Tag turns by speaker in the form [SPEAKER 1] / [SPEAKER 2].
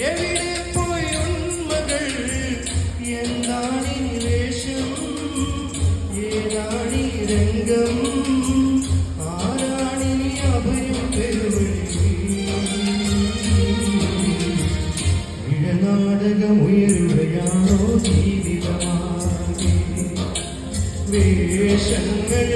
[SPEAKER 1] എവിടെ പോയി ഉന്മകൾ എന്താണി വേഷം ഏതാണി രംഗം ആരാണി അഭയം ഇഴനാടകമുയരുകയാണോ ജീവിതമാകെ വേഷങ്ങൾ